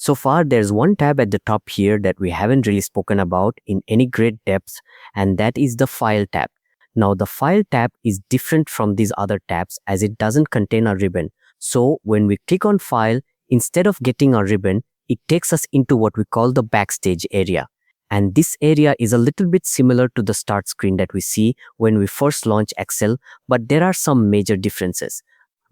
So far, there's one tab at the top here that we haven't really spoken about in any great depth, and that is the File tab. Now, the File tab is different from these other tabs as it doesn't contain a ribbon. So, when we click on File, instead of getting a ribbon, it takes us into what we call the Backstage area. And this area is a little bit similar to the start screen that we see when we first launch Excel, but there are some major differences.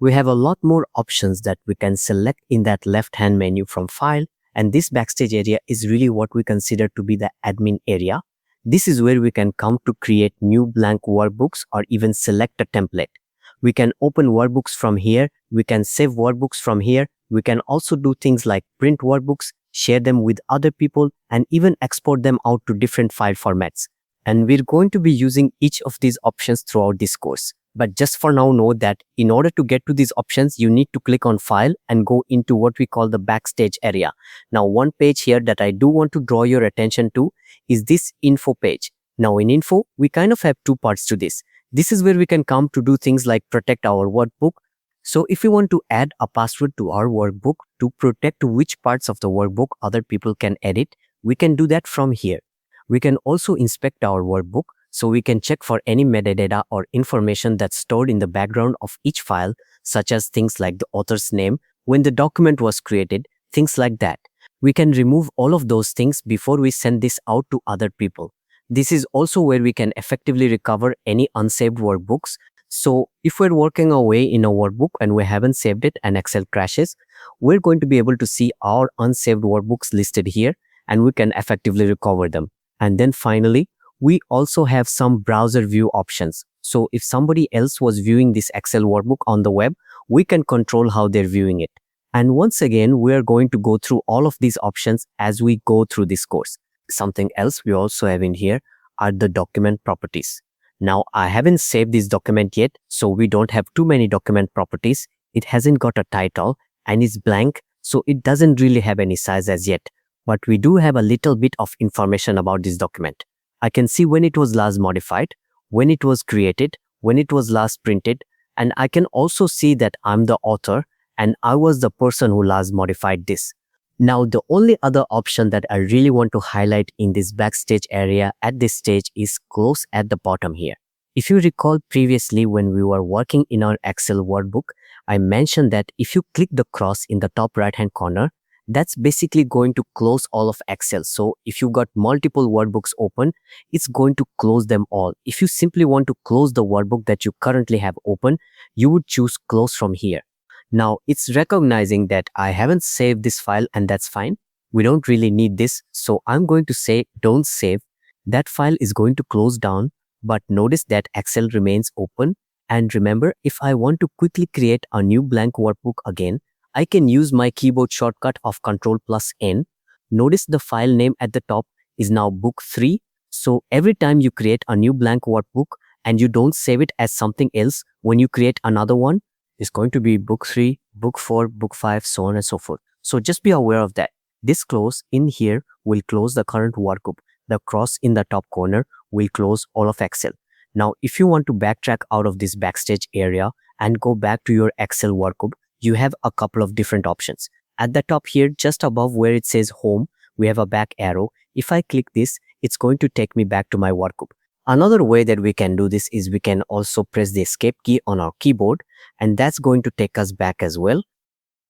We have a lot more options that we can select in that left-hand menu from File, and this Backstage area is really what we consider to be the admin area. This is where we can come to create new blank workbooks or even select a template. We can open workbooks from here, we can save workbooks from here, we can also do things like print workbooks, share them with other people, and even export them out to different file formats. And we're going to be using each of these options throughout this course. But just for now, know that in order to get to these options, you need to click on File and go into what we call the Backstage area. Now, one page here that I do want to draw your attention to is this Info page. Now, in Info, we kind of have two parts to this. This is where we can come to do things like protect our workbook. So if we want to add a password to our workbook to protect which parts of the workbook other people can edit, we can do that from here. We can also inspect our workbook, so we can check for any metadata or information that's stored in the background of each file, such as things like the author's name, when the document was created, things like that. We can remove all of those things before we send this out to other people. This is also where we can effectively recover any unsaved workbooks. So if we're working away in a workbook and we haven't saved it and Excel crashes, we're going to be able to see our unsaved workbooks listed here, and we can effectively recover them. And then finally, we also have some browser view options. So if somebody else was viewing this Excel workbook on the web, we can control how they're viewing it. And once again, we are going to go through all of these options as we go through this course. Something else we also have in here are the document properties. Now, I haven't saved this document yet, so we don't have too many document properties. It hasn't got a title and it's blank, so it doesn't really have any size as yet. But we do have a little bit of information about this document. I can see when it was last modified, when it was created, when it was last printed, and I can also see that I'm the author and I was the person who last modified this. Now, the only other option that I really want to highlight in this Backstage area at this stage is Close at the bottom here. If you recall previously when we were working in our Excel workbook, I mentioned that if you click the cross in the top right hand corner, that's basically going to close all of Excel. So if you got multiple workbooks open, it's going to close them all. If you simply want to close the workbook that you currently have open, you would choose Close from here. Now, it's recognizing that I haven't saved this file, and that's fine. We don't really need this, so I'm going to say don't save. That file is going to close down, but notice that Excel remains open. And remember, if I want to quickly create a new blank workbook again, I can use my keyboard shortcut of Ctrl+N. Notice the file name at the top is now book 3. So every time you create a new blank workbook and you don't save it as something else, when you create another one, it's going to be book 3, book 4, book 5, so on and so forth. So just be aware of that. This close in here will close the current workbook. The cross in the top corner will close all of Excel. Now, if you want to backtrack out of this Backstage area and go back to your Excel workbook, you have a couple of different options. At the top here, just above where it says Home, we have a back arrow. If I click this, it's going to take me back to my workbook. Another way that we can do this is we can also press the Escape key on our keyboard, and that's going to take us back as well.